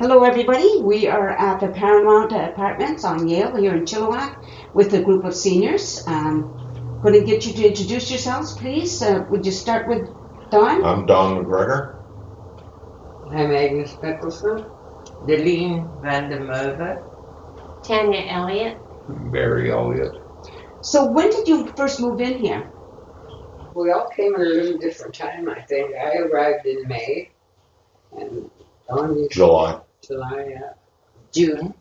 Hello, everybody. We are at the Paramount Apartments on Yale here in Chilliwack with a group of seniors. Going to get you to introduce yourselves, please. Would you start with Don? I'm Don McGregor. I'm Agnes Mickelson. Deline van der Merwe. Tanya Elliott. Barry Elliott. So when did you first move in here? We all came at a little different time, I think. I arrived in May, and Dawn you July. yeah. June.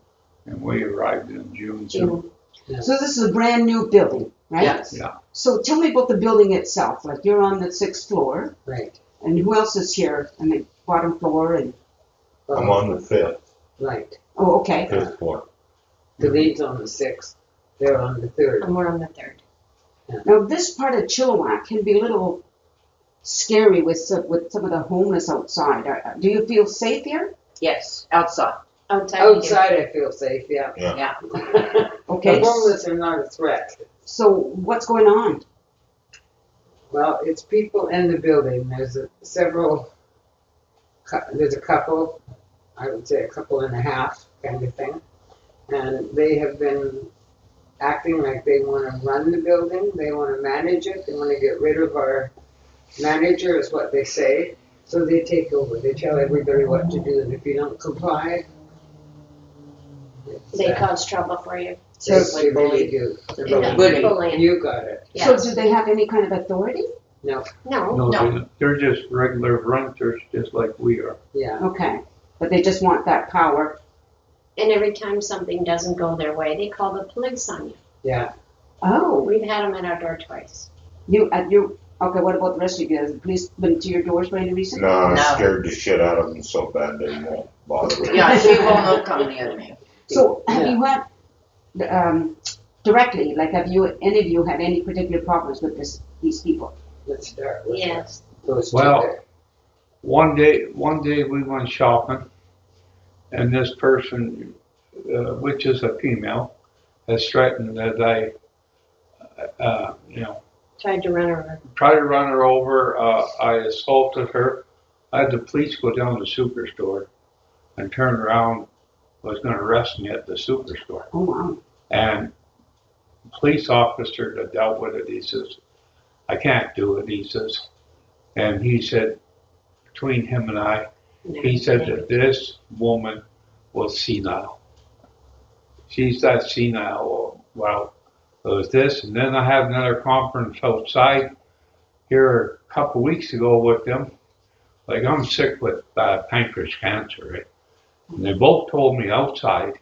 And we arrived in June too. Yes. So this is a brand new building, right? Yes. Yeah. So tell me about the building itself. Like you're on the 6th floor, Right. and who else is here on the bottom floor? And I'm on the 5th, Right. oh, okay. 5th floor. The lead's on the 6th. They're on the 3rd. And we're on the 3rd. Now this part of Chilliwack can be a little scary with some of the homeless outside. Do you feel safe here? Yes, outside. Outside I feel safe, yeah. Yeah. Okay. The homeless are not a threat. So what's going on? Well, it's people in the building. There's there's a couple, I would say a couple and a half kind of thing. And they have been acting like they want to run the building. They want to manage it. They want to get rid of our manager is what they say. So they take over. They tell everybody what to do. And if you don't comply, They cause trouble for you. they really do. Yeah. Bullying. You got it. Yeah. So do they have any kind of authority? No. No. No, they're just regular renters, just like we are. Yeah. Okay. But they just want that power. And every time something doesn't go their way, they call the police on you. Yeah. Oh, We've had them at our door twice. okay, what about the rest of you? Has the police been to your doors for any reason? No, I No. scared the shit out of them so bad they won't bother with Yeah, she will not come near me. So have you had, directly, like any of you had any particular problems with these people? Let's start with Yes. those two Well, there. One day we went shopping, and this person, which is a female, has threatened that I, Tried to run her. tried to run her over. I assaulted her. I had the police go down to the superstore and turn around, was going to arrest me at the superstore. Oh, wow. And the police officer that dealt with it, he says, I can't do it, he says. And he said, between him and I, he said that this woman was senile. She's that senile. Well, it was this. And then I had another conference outside here a couple weeks ago with them. Like, I'm sick with pancreas cancer, right? And they both told me outside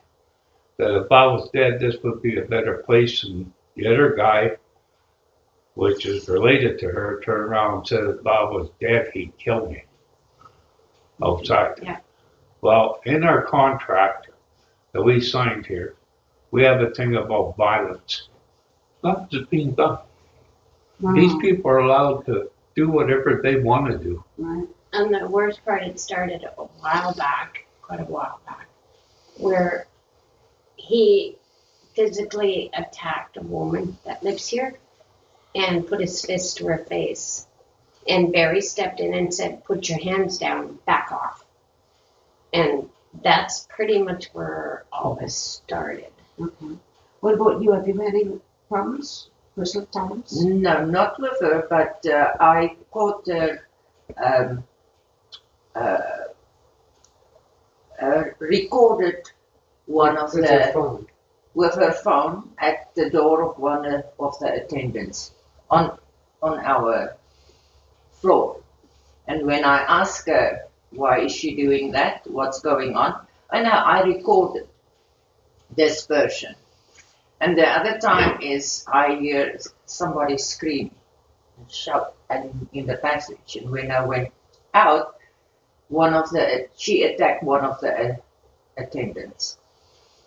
that if I was dead, this would be a better place. And the other guy, which is related to her, turned around and said if I was dead, he'd kill me outside. Yeah. Well, in our contract that we signed here, we have a thing about violence. Nothing's being done. Wow. These people are allowed to do whatever they want to do. Right. And the worst part, it started a while back, quite a while back, where he physically attacked a woman that lives here and put his fist to her face. And Barry stepped in and said, put your hands down, back off. And that's pretty much where all this started. Okay. What about you? Have you had any problems? Personal problems? No, not with her, but I caught her recorded one of With your phone. with her phone at the door of one of the attendants on our floor. And when I asked her why is she doing that, what's going on, I recorded this version. And the other time is I hear somebody scream and shout in the passage. And when I went out, she attacked one of the attendants.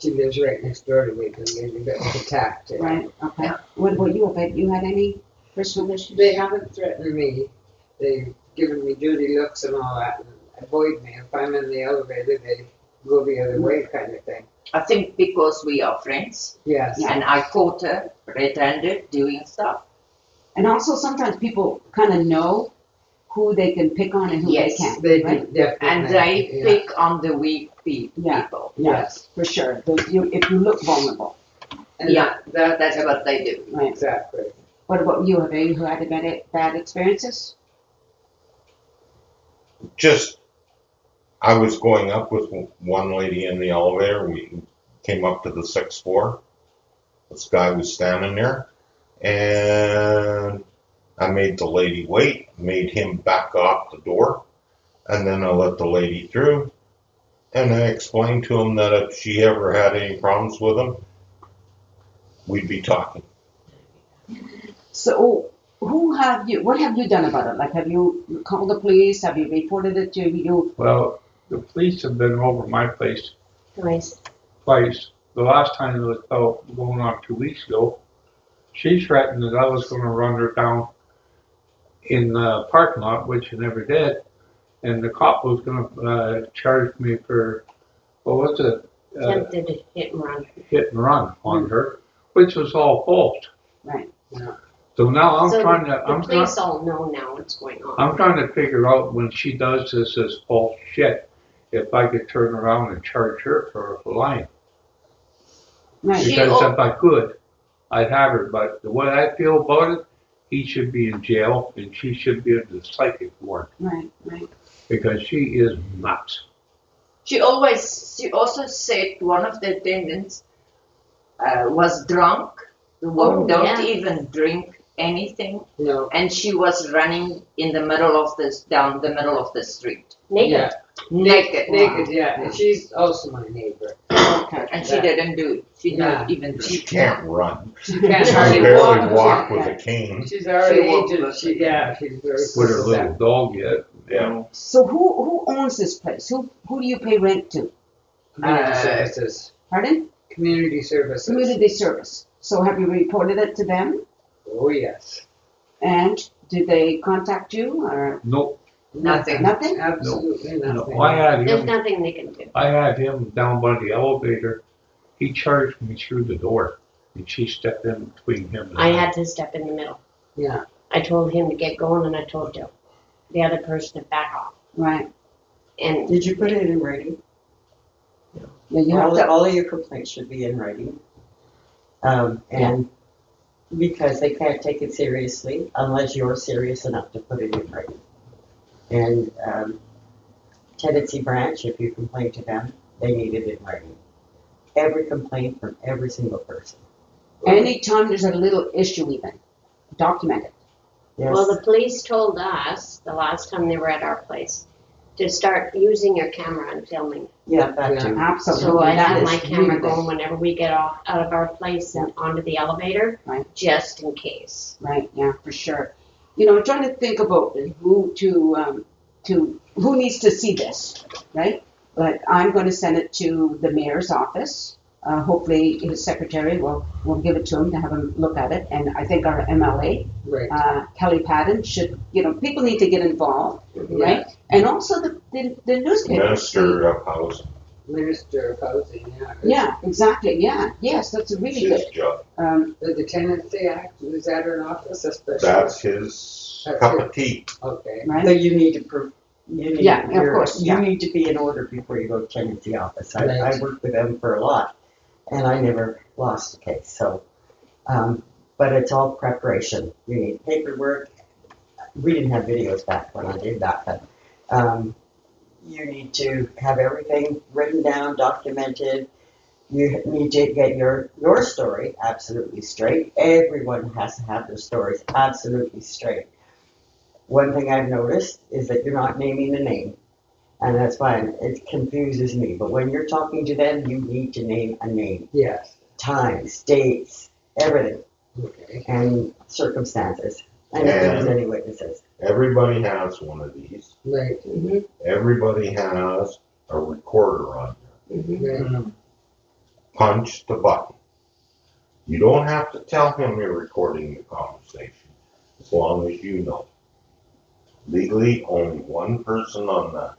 She lives right next door to me because they got attacked. Right. Okay. Yeah. What about you? Have you had any personal issues? They haven't threatened me. They've given me dirty looks and all that and avoid me. If I'm in the elevator, they go the other way kind of thing. I think because we are friends, Yes. Yeah. and I caught her red-handed doing stuff. And also sometimes people kind of know who they can pick on and who Yes, they can't. They do, right? definitely. And they yeah. pick on the weak Yeah. people. Yes, For sure. If you look vulnerable. and Yeah, that, That's what they do. Right. exactly. What about you? Have you had bad experiences? Just, I was going up with one lady in the elevator. We came up to the 6th floor. This guy was standing there, and I made the lady wait, made him back off the door, and then I let the lady through. And I explained to him that if she ever had any problems with him, we'd be talking. So, what have you done about it? Like, have you called the police? Have you reported it to you? Well, the police have been over my place Twice. twice. The last time it was about going on 2 weeks ago. She threatened that I was going to run her down in the parking lot, which I never did. And the cop was going to charge me for, what was it? Attempted hit and run. Hit and run on her, which was all false. Right. Yeah. So now I'm So trying to, the police all know now what's going on. I'm trying to figure out when she does this as false shit, if I could turn around and charge her for lying. Right. Because if I could, I'd have her. But the way I feel about it, he should be in jail and she should be in the psychic ward Right. Right. because she is nuts. She also said one of the attendants was drunk. The woman don't yeah. even drink anything, No, and she was running in the middle of down the middle of the street, Naked. yeah, naked. naked, yeah, and she's also my neighbor. Okay. And she didn't do it. She Yeah. not even She drink. can't run. She can't She hardly can barely walk. walk with a cane. She's already She walked aged, with she's very With her good with little that. dog yet. Yeah. So who owns this place? Who do you pay rent to? Community services, Pardon? community services. Community service. So have you reported it to them? Oh, yes. And did they contact you or Nope. Nothing. nothing? Absolutely nothing. No, I had There's him. nothing they can do. I had him down by the elevator. He charged me through the door, and she stepped in between him and I had to step in the middle. Yeah, I told him to get going and I told the other person to back off. Right. And Did you put it in writing? Yeah, you have to. All of your complaints should be in writing. And because they can't take it seriously unless you're serious enough to put it in writing. And tenancy branch, if you complain to them, they need it in writing. Every complaint from every single person. Anytime there's a little issue even, document it. Yes. well, the police told us the last time they were at our place to start using your camera and filming. Yeah, that too. Absolutely. So I That have is my camera really good. going whenever we get out of our place and onto the elevator, Right. just in case. Right, yeah, for sure. You know, I'm trying to think about who who needs to see this, right? But I'm going to send it to the mayor's office. Hopefully, his secretary will give it to him to have him look at it. And I think our MLA, right. Kelly Patton, should, people need to get involved, right? And also the newspapers. Minister of Housing. Minister of Housing, yeah. Yeah, exactly. Yeah, yes, that's a really It's his good. job. The Tenancy Act, was that an office, especially? That's his cup of tea. Okay. Right? But you need to prove. You need, Yeah, of course, You yeah. need to be in order before you go to tenancy office. I Right. worked with them for a lot, and I never lost a case. So, but it's all preparation. You need paperwork. We didn't have videos back when I did that, but you need to have everything written down, documented. You need to get your story absolutely straight. Everyone has to have their stories absolutely straight. One thing I've noticed is that you're not naming the name, and that's fine. It confuses me. But when you're talking to them, you need to name a name, Yes, times, dates, everything, okay. and circumstances, and if there's any witnesses. Everybody has one of these. Right, Everybody has a recorder on there. right. Punch the button. You don't have to tell him you're recording the conversation, as long as you know. Legally, only one person on that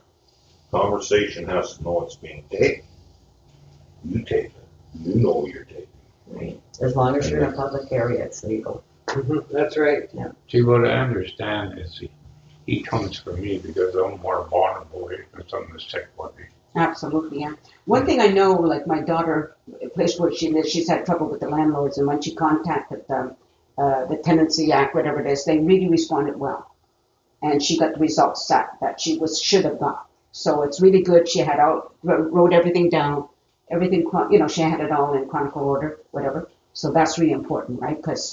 conversation has to know it's being taped. You tape it. You know you're taping. As long as you're in a public area, it's legal. That's right. See, what I understand is he comes for me because I'm more vulnerable if someone's sick with me. Absolutely, yeah. One thing I know, like my daughter, the place where she lives, she's had trouble with the landlords, and when she contacted the Tenancy Act, whatever it is, they really responded well, and she got the results that she should have got. So it's really good. She had wrote everything down, everything, she had it all in chronicle order, whatever. So that's really important, right? Because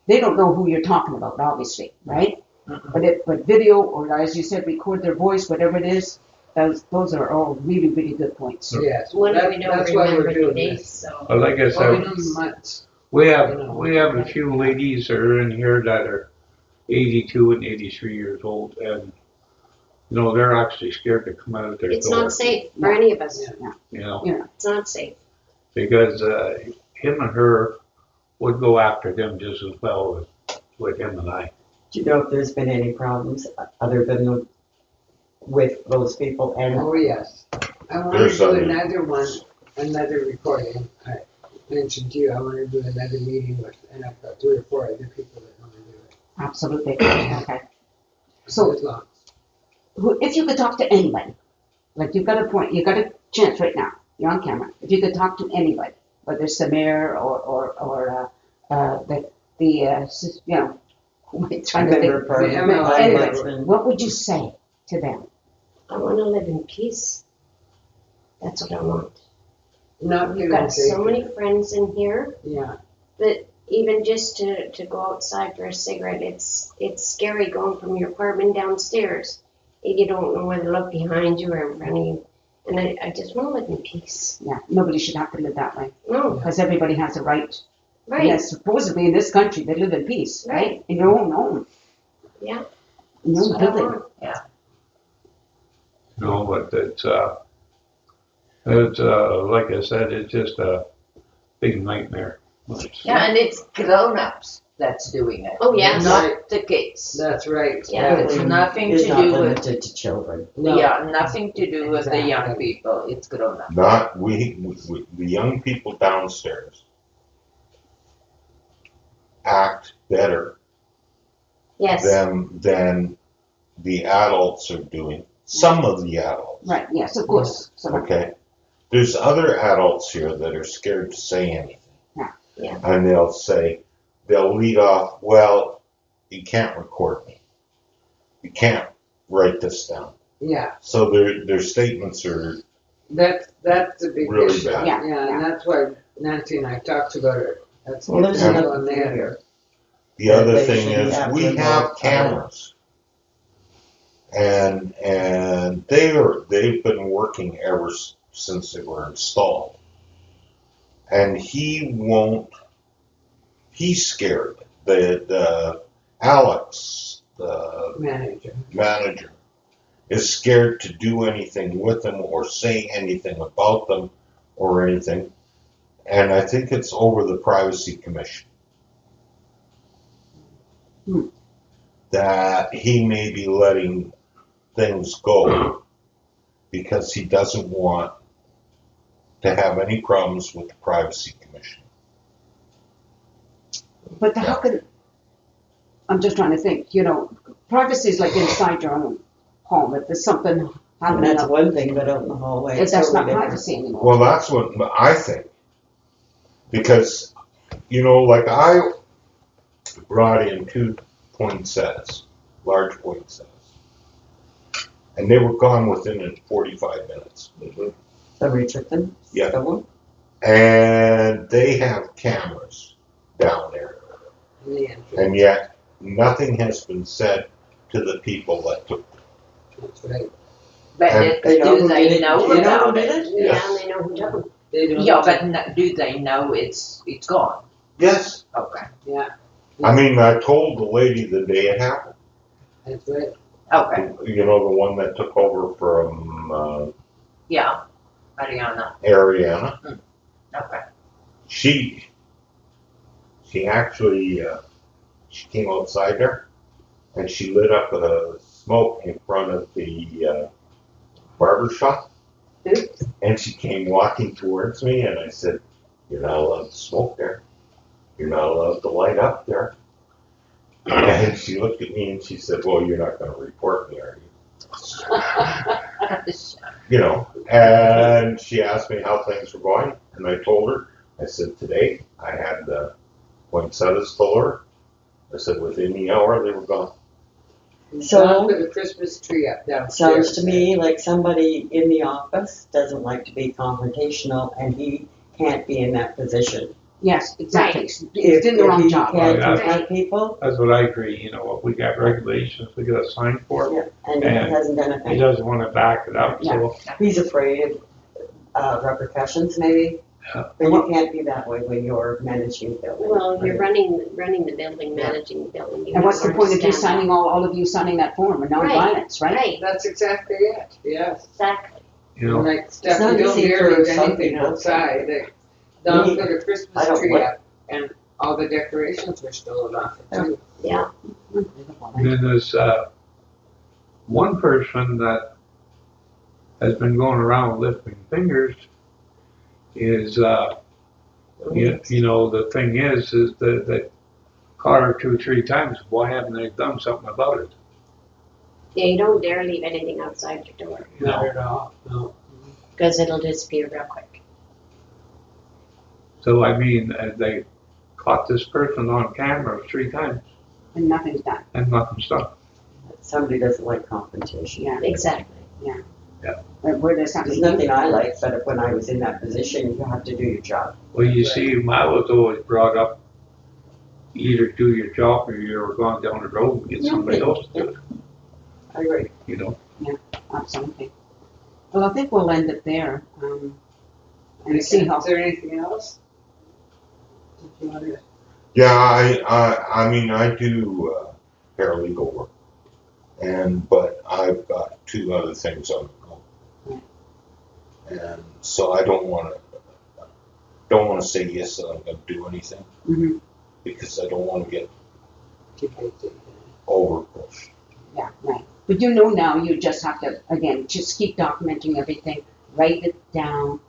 they don't know who you're talking about, obviously, right? But video, or as you said, record their voice, whatever it is. Those are all really, really good points. Yes, One, we don't that's why we're remember the doing dates, this. so. But like I Well, we said, know the months. we have a few ladies that are in here that are 82 and 83 years old, and they're actually scared to come out of their It's door. not safe for any of us. It's not safe. Because him and her would go after them just as well as with him and I. Do you know if there's been any problems other than with those people? And Oh, yes. I want to There's do other- another recording. I mentioned to you, I want to do another meeting and I've got 3 or 4 other people that want to do it. Absolutely. Okay. So As long. if you could talk to anybody, like you've got a chance right now, you're on camera. If you could talk to anybody, whether it's the mayor or who am I trying to member think? for Anyway, ombudsman. what would you say to them? I want to live in peace. That's what I want. Not We've giving got so many safety. friends in here Yeah, that even just to go outside for a cigarette, it's scary going from your apartment downstairs. You don't know whether to look behind you or in front of you. And I just want to live in peace. Yeah, nobody should have to live that way No, because everybody has a right. right. Yes, supposedly in this country they live in peace, right? In your own home. Yeah. In your That's own what I building. want. But it's like I said, it's just a big nightmare. Yeah, and it's grown-ups that's doing it. Oh, yes. Not the kids. that's right. Yeah. It's nothing It's to not do with, limited to children. No. yeah, nothing to do with the young Exactly. people. It's grown-up. Not we the young people downstairs act better Yes. than the adults are doing. Some of the adults. Right, yes, of course. So, Okay. There's other adults here that are scared to say anything. Yeah. And they'll lead off, well, you can't record me. You can't write this down. Yeah, So their statements are that's the big Really issue. bad. Yeah, and that's why Nancy and I talked about it. That's Well, there's the nothing on there. here. the other They thing shouldn't is have we to have involve cameras. And they've been working ever since they were installed. And he's scared. The Alex, the manager, is scared to do anything with them or say anything about them or anything. And I think it's over the Privacy Commission. That he may be letting things go because he doesn't want to have any problems with the Privacy Commission. but how could, I'm just trying to think, privacy is like inside your own home. If there's something And happening that's up, one thing, but out in the hallway, it's that's not totally different. privacy anymore. Well, that's what I think. Because, like I brought in 2 poinsettias, large poinsettias. And they were gone within 45 minutes. Somebody took them? Yeah. Stole them? And they have cameras down there. And yet, nothing has been said to the people that took them. That's right. But And They know do who they did it. know Do you know who about did it? it? Yeah, Yes. and they know who took them. They don't. Yeah, but do they know it's gone? Yes. Okay. Yeah, I mean, I told the lady the day it happened. that's right. Okay. The one that took over from Yeah. Mariana. Ariana. Okay. She actually she came outside there and she lit up a smoke in front of the barber shop. And she came walking towards me and I said, "You're not allowed to smoke there. You're not allowed to light up there." And she looked at me and she said, well, you're not going to report me, are you? You know, and she asked me how things were going, and I told her, I said, today I had the poinsettias full her. I said, within the hour they were gone. So- Don put the Christmas tree up downstairs. Sounds to me like somebody in the office doesn't like to be confrontational, and he can't be in that position. Yes, exactly. Right. It's in the wrong If job. he can't Yeah. confront people, That's what I agree, you know, if we got regulations, we got to sign for it. yeah, and he And hasn't done a He thing. doesn't want to back it up, so He's afraid of repercussions, maybe. Yeah. But you can't be that way when you're managing the building. Well, you're running the building, managing the building. You And what's the have to point of you learn to stand signing, all of you signing that form of nonviolence, up. right? Right, That's exactly it, yes. exactly. you know, Like stuff not you don't easy dare for leave some anything people. outside. Don Me, put a I Christmas don't tree like- up and all the decorations were still off it too. Yeah. and then there's one person that has been going around lifting fingers is, you know, the thing is that they caught her 2 or 3 times. Why haven't they done something about it? Yeah, you don't dare leave anything outside your door, You know? Not at all, no. because it'll disappear real quick. So I mean, they caught this person on camera 3 times And nothing's done. and nothing's done. Somebody doesn't like confrontation. Yeah. Exactly. Where there's There's something. nothing I like, but when I was in that position, you have to do your job. Well, you see, I was always brought up, either do your job or you're going down the road and get somebody else to do it, I agree. you know? Absolutely. Well, I think we'll end it there. And see how. Is there anything else? Did you want to? Yeah, I mean, I do paralegal work, but I've got 2 other things on the go, and so I don't want to say yes that I'm going to do anything Mhm. because I don't want to get keep it? over pushed. Yeah, right. But you know now, you just have to, again, just keep documenting everything, write it down,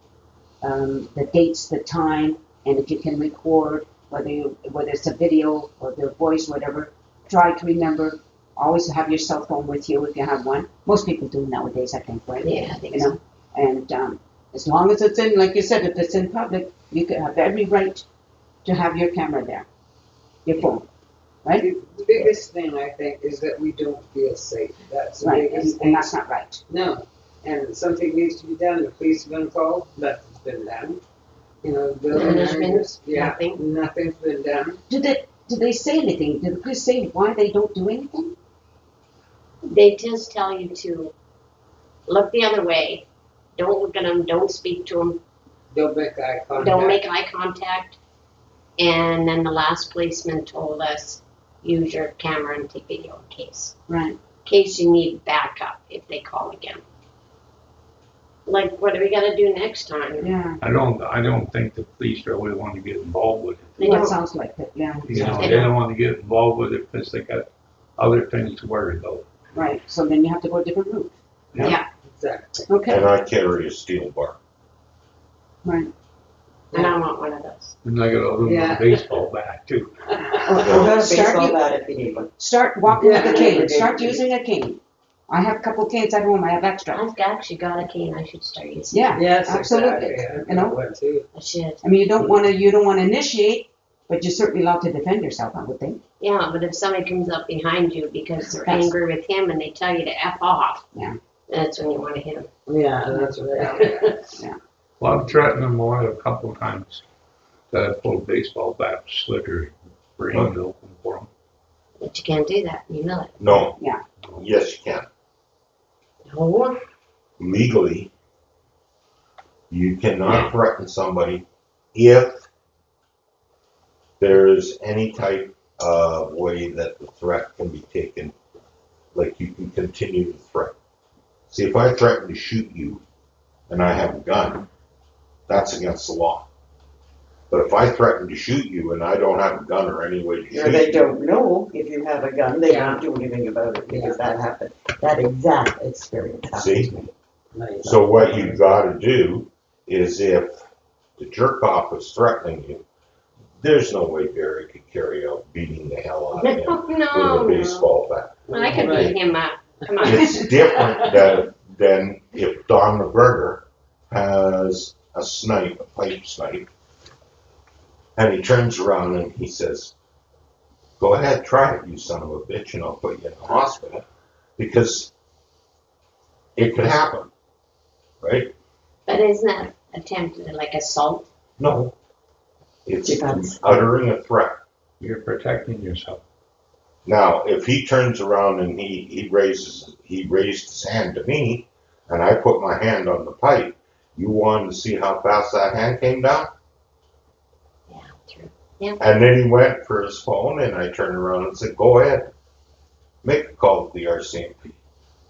the dates, the time, and if you can record, whether it's a video or the voice, whatever, try to remember, always have your cell phone with you if you have one. Most people do nowadays, I think, right? Yeah, I think You know, and as long as it's in, like you said, if it's in public, you can have every right to have your camera there, your phone, right? The biggest thing I think is that we don't feel safe. That's the Right, biggest and thing. that's not right. No, and something needs to be done. The police have been called, nothing's been done. You know, the building Management, managers, yeah, nothing. nothing's been done. Do they say anything? Do the police say why they don't do anything? They just tell you to look the other way. Don't look at them. Don't speak to them. Don't make eye contact. Don't make eye contact. And then the last policeman told us, use your camera and take video in case. Right. In case you need backup if they call again. Like, what do we gotta do next time? Yeah. I don't think the police really want to get involved with it. They Well, it don't. sounds like it. Yeah. You know, They they don't want to get involved with it because they got other things to worry about. Right. So then you have to go a different route. Yeah. Exactly. Okay. And I carry a steel bar. Right. And I want one of those. And I got a little Yeah. baseball bat too. I've got a Start baseball you- bat if you need one. Start walking with a Yeah. cane. Start using a cane. I have a couple canes at home. I have extra. I've actually got a cane. I should start using. Yeah. Yes, Absolutely. exactly. You know? What too. I should. I mean, you don't want to initiate, but you're certainly allowed to defend yourself, I would think. Yeah, but if somebody comes up behind you because they're That's- angry with him and they tell you to F off, Yeah. that's when you want to hit them. Yeah, that's right. Well, I've threatened them a couple of times that I pulled a baseball bat, slit her brain open for them. But you can't do that. You know it. No. Yeah. Yes, you can. No. Legally, you cannot threaten somebody if there is any type of way that the threat can be taken, like you can continue to threaten. See, if I threaten to shoot you and I have a gun, that's against the law. But if I threaten to shoot you and I don't have a gun or any way to Or shoot they you, don't know if you have a gun, they Yeah. don't do anything about it because that happened. That exact experience happened See? to me. so what you've got to do is if the jerk off is threatening you, There's no way Barry could carry out beating the hell out of him with a No. baseball bat. I could beat him up. Come on. It's different than if Don McGregor has a snipe, a pipe snipe, and he turns around and he says, "Go ahead, try it, you son of a bitch, and I'll put you in the hospital," because it could happen, right? But isn't that attempted like assault? No, it's Defense. uttering a threat. You're protecting yourself. Now, if he turns around and he raised his hand to me, and I put my hand on the pipe, you wanted to see how fast that hand came down? Yeah, true. And then he went for his phone, and I turned around and said, "Go ahead, make a call to the RCMP.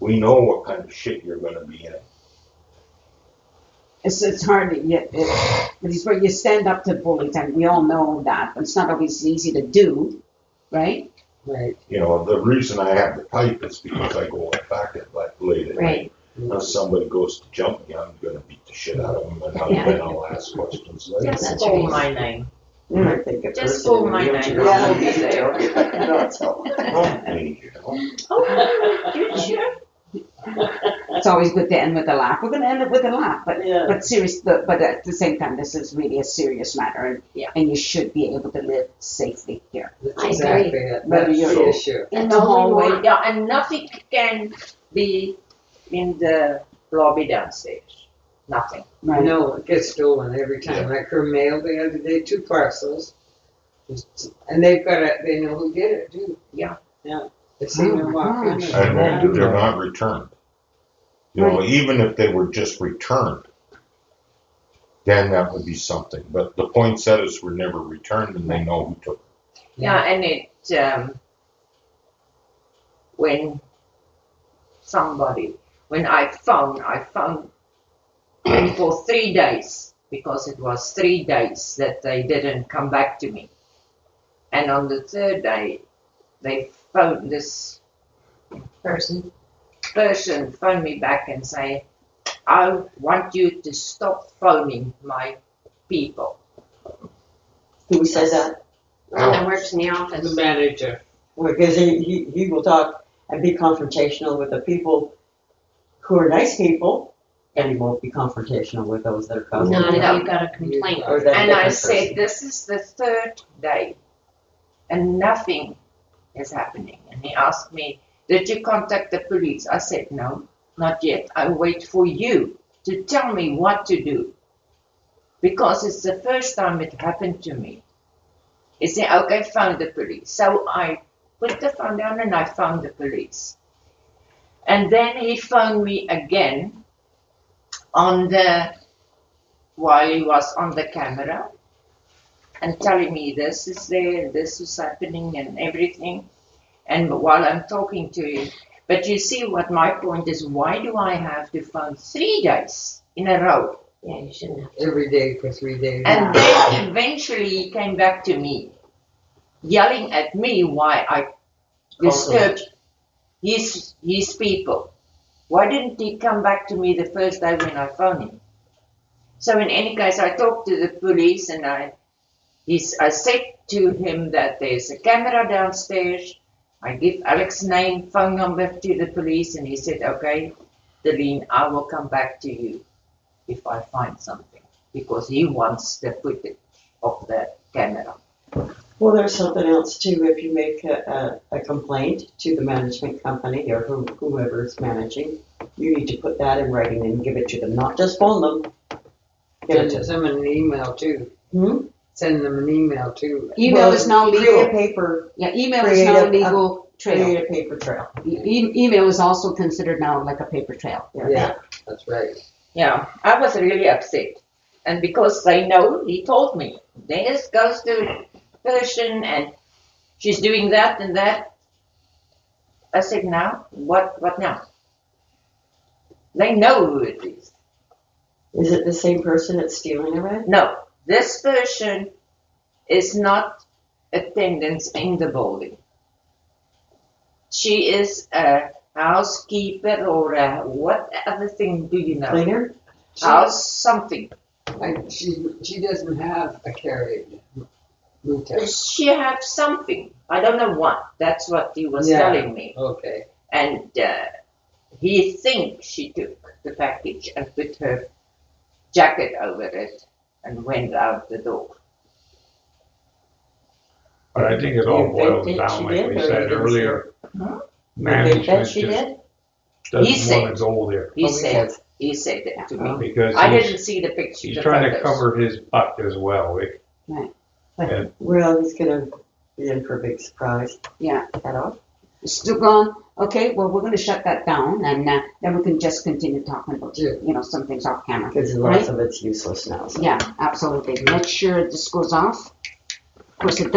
We know what kind of shit you're going to be in." It's hard to get it, but it's where you stand up to bullies, and we all know that, but it's not always easy to do, right? Right. You know, the reason I have the pipe is because I go back at like late at night. Right. If somebody goes to jump me, I'm going to beat the shit out of them, and then I'll ask questions later. Just That's call right. my name. I think a Just person call in a my name. wheelchair Yeah. would be there. Not so. Don't need your help. Oh, you sure? It's always good to end with a laugh. We're going to end it with a laugh, but Yeah. but at the same time, this is really a serious matter, and Yeah. and you should be able to live safely here. That's I exactly agree. it. Whether That's you're- the issue. In That's the all we hallway, want. Yeah, and nothing can be in the lobby downstairs. Nothing. right? No, it gets stolen every time. Like her mail the other day, 2 parcels. And they know who did it too. Yeah. Yeah. They seen her walk in. gosh. And won't do they're that. not returned. You know, even if they were just returned, then that would be something. But the poinsettias were never returned, and they know who took them. Yeah, and when I found and for 3 days, because it was 3 days that they didn't come back to me. And on the 3rd day, they phoned this person phoned me back and say, "I want you to stop phoning my people." Who says that? One that works in the The office. manager. Because he will talk and be confrontational with the people who are nice people, and he won't be confrontational with those that are causing Not if trouble. you've got a complaint. Or that And I different said, person. "This is the 3rd day, and nothing is happening." And he asked me, "Did you contact the police?" I said, "No, not yet. I wait for you to tell me what to do, because it's the first time it happened to me." He said, "Okay, phone the police." So I put the phone down and I phoned the police. And then he phoned me again while he was on the camera and telling me this is there, this is happening and everything. And while I'm talking to him, but you see what my point is, why do I have to phone 3 days in a row? Yeah, you shouldn't have. Every day for 3 days. And then eventually he came back to me, yelling at me why I disturbed his people. Why didn't he come back to me the first day when I phoned him? So in any case, I talked to the police and I said to him that there's a camera downstairs. I give Alex's name, phone number to the police, and he said, "Okay, Delene, I will come back to you if I find something," because he wants the footage of the camera. Well, there's something else too. If you make a complaint to the management company or whoever's managing, you need to put that in writing and give it to them, not just phone them. Give it to Send them. them an email too. Hmm? Send them an email too. Email Well, is now Create a legal. paper. Yeah, email is create now a- legal trail. Create a paper trail. Email is also considered now like a paper trail. Yeah, that's right. Yeah, I was really upset. And because they know, he told me, "This goes to person and she's doing that and that." I said, "Now? What now?" They know who it is. Is it the same person that's stealing the rent? No, this person is not attendance in the building. She is a housekeeper or what other thing do you know? Cleaner? House something. Like she doesn't have a carriage. Okay. She had something. I don't know what. That's what he was Yeah. telling me. Okay. And he thinks she took the package and put her jacket over it and went out the door. But I think it all You think boils that down, she like did, we or said you didn't earlier. Huh? You think Management that she just did? He doesn't want said. to go there He Oh, said. yes. He said it to me. because I he's, didn't see the picture. he's the trying to photos. cover his butt as well. Well, he's gonna be in for a big surprise. Yeah. At all? Still gone? Okay, well, we're gonna shut that down and then we can just continue talking about, Yeah. some things off camera. Because lots of it's useless now. So. Yeah, absolutely. Make sure this goes off. Of course, it does